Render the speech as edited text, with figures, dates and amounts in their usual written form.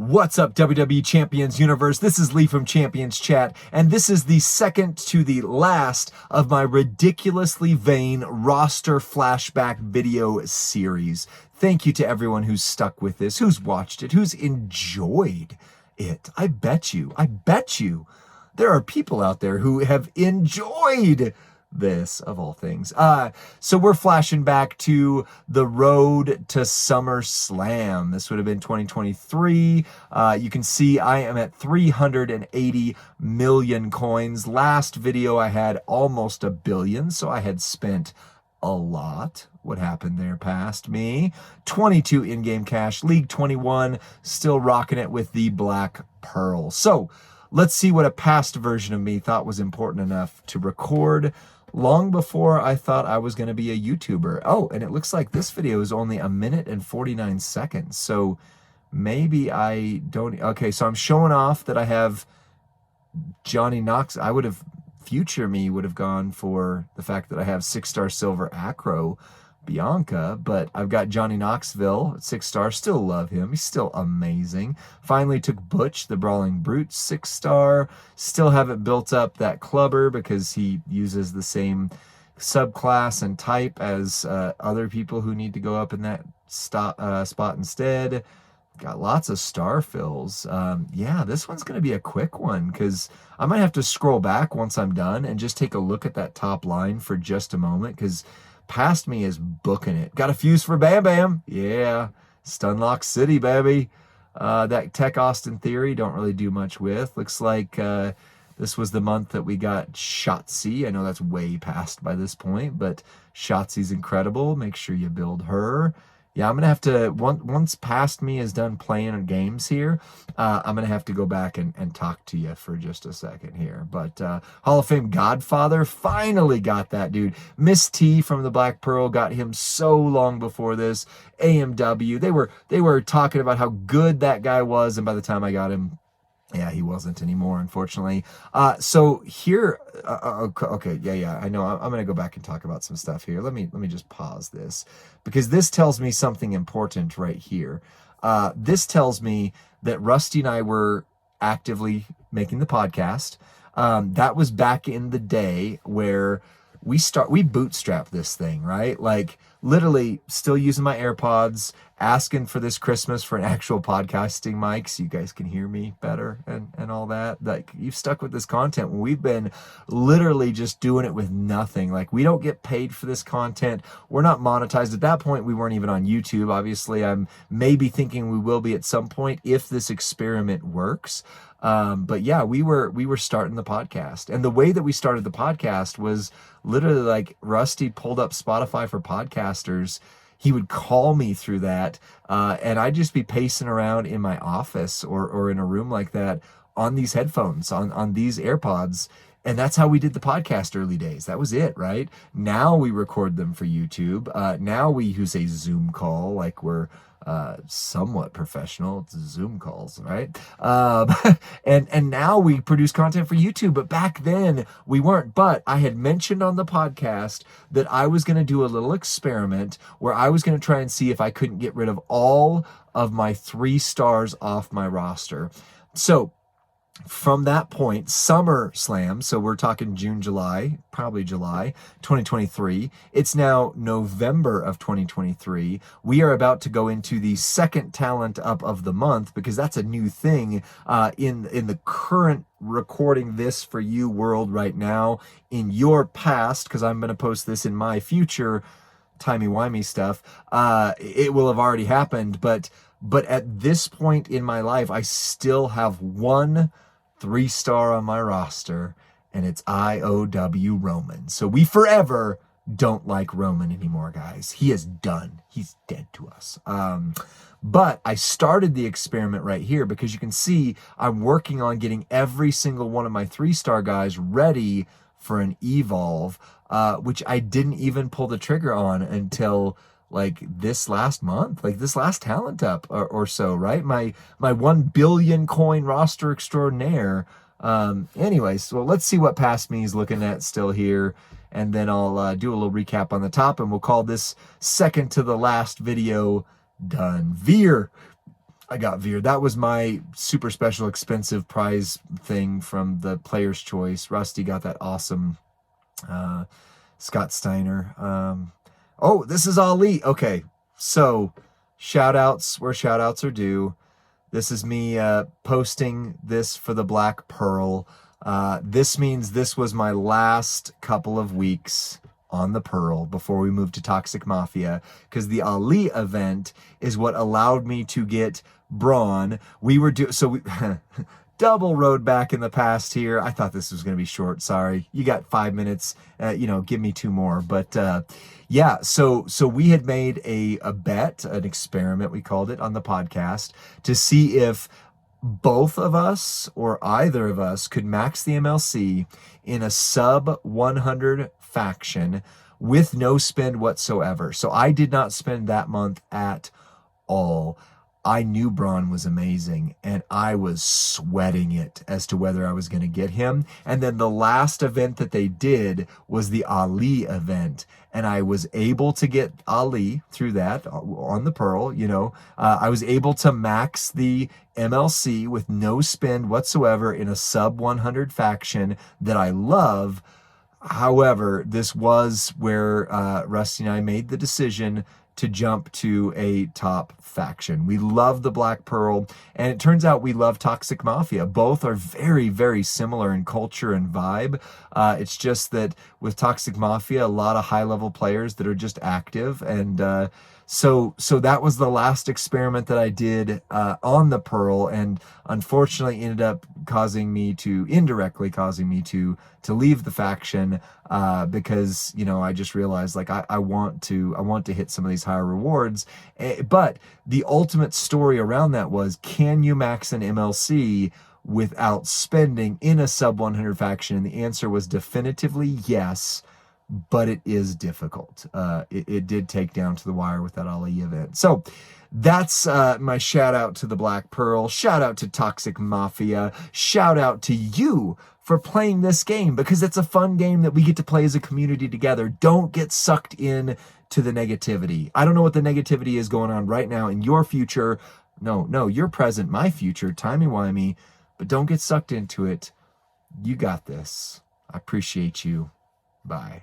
What's up, WWE Champions Universe? This is Lee from Champions Chat, and this is the second to the last of my ridiculously vain roster flashback video series. Thank you to everyone who's stuck with this, who's watched it, who's enjoyed it. I bet you, there are people out there who have enjoyed this, of all things. So we're flashing back to the road to Summerslam. This would have been 2023. You can see I am at 380 million coins. Last video I had almost a billion, so I had spent a lot. What happened there past me? 22 in-game cash, League 21, still rocking it with the Black Pearl. So let's see what a past version of me thought was important enough to record long before I thought I was going to be a YouTuber. Oh, and it looks like this video is only 1 minute and 49 seconds. So maybe I don't... Okay, so I'm showing off that I have Johnny Knox. I would have... Future me would have gone for the fact that I have 6-star silver acro Bianca, but I've got Johnny Knoxville, 6-star, still love him. He's still amazing. Finally took Butch, the Brawling Brute, 6-star. Still haven't built up that Clubber because he uses the same subclass and type as other people who need to go up in that spot instead. Got lots of star fills. Yeah, this one's going to be a quick one because I might have to scroll back once I'm done and just take a look at that top line for just a moment because past me is booking it. Got a fuse for Bam Bam. Yeah, Stunlock City, baby. That Tech Austin Theory, don't really do much with. Looks like this was the month that we got Shotzi. I know that's way past by this point, but Shotzi's incredible. Make sure you build her. Yeah, I'm going to have to, once past me is done playing games here, I'm going to have to go back and talk to you for just a second here. But Hall of Fame Godfather, finally got that dude. Miss T from the Black Pearl, got him so long before this. AMW, they were talking about how good that guy was, and by the time I got him, yeah, he wasn't anymore, unfortunately. So here, okay, yeah, I know. I'm going to go back and talk about some stuff here. Let me just pause this because this tells me something important right here. This tells me that Rusty and I were actively making the podcast. That was back in the day where we bootstrapped this thing, right? Like literally still using my AirPods, asking for this Christmas for an actual podcasting mic so you guys can hear me better and all that. Like you've stuck with this content when we've been literally just doing it with nothing. Like we don't get paid for this content. We're not monetized. At that point, we weren't even on YouTube. Obviously, I'm maybe thinking we will be at some point if this experiment works. But yeah, we were starting the podcast, and the way that we started the podcast was literally like Rusty pulled up Spotify for podcasters. He would call me through that, and I'd just be pacing around in my office or in a room like that on these headphones, on these AirPods. And that's how we did the podcast early days. That was it, right? Now we record them for YouTube. Now we use a Zoom call like we're somewhat professional. It's Zoom calls, right? And now we produce content for YouTube, but back then we weren't. But I had mentioned on the podcast that I was going to do a little experiment where I was going to try and see if I couldn't get rid of all of my 3 stars off my roster. So from that point, Summerslam, so we're talking June, July, probably July 2023. It's now November of 2023. We are about to go into the second talent up of the month because that's a new thing in the current recording this for you world right now. In your past, because I'm going to post this in my future timey-wimey stuff, it will have already happened. But at this point in my life, I still have 1 3-star on my roster, and it's IOW Roman. So we forever don't like Roman anymore, guys. He is done. He's dead to us. But I started the experiment right here because you can see I'm working on getting every single one of my 3-star guys ready for an evolve, which I didn't even pull the trigger on until like this last month, like this last talent up or so, right? My 1 billion coin roster extraordinaire. Anyways, so let's see what past me is looking at still here, and then I'll do a little recap on the top, and we'll call this second to the last video done. Veer I got veered. That was my super special expensive prize thing from the Player's Choice. Rusty got that awesome Scott Steiner. Oh, this is Ali. Okay, so shout outs where shout outs are due. This is me posting this for the Black Pearl. This means this was my last couple of weeks on the Pearl before we moved to Toxic Mafia, because the Ali event is what allowed me to get Braun. We double road back in the past here. I thought this was going to be short. Sorry. You got 5 minutes. Give me 2 more. But yeah, so we had made a bet, an experiment, we called it, on the podcast to see if both of us or either of us could max the MLC in a sub 100 faction with no spend whatsoever. So I did not spend that month at all. I knew Braun was amazing, and I was sweating it as to whether I was going to get him. And then the last event that they did was the Ali event, and I was able to get Ali through that on the Pearl. I was able to max the MLC with no spend whatsoever in a sub 100 faction that I love. However, this was where Rusty and I made the decision to jump to a top faction. We love the Black Pearl, and it turns out we love Toxic Mafia. Both are very, very similar in culture and vibe. It's just that with Toxic Mafia, a lot of high-level players that are just active, and so that was the last experiment that I did on the Pearl, and unfortunately ended up indirectly causing me to leave the faction because I just realized, like, I want to hit some of these higher rewards. But the ultimate story around that was, can you max an MLC without spending in a sub 100 faction? And the answer was definitively yes. But it is difficult. It did take down to the wire with that Ali event. So that's my shout out to the Black Pearl. Shout out to Toxic Mafia. Shout out to you for playing this game, because it's a fun game that we get to play as a community together. Don't get sucked in to the negativity. I don't know what the negativity is going on right now in your future. No, your present, my future, timey-wimey. But don't get sucked into it. You got this. I appreciate you. Bye.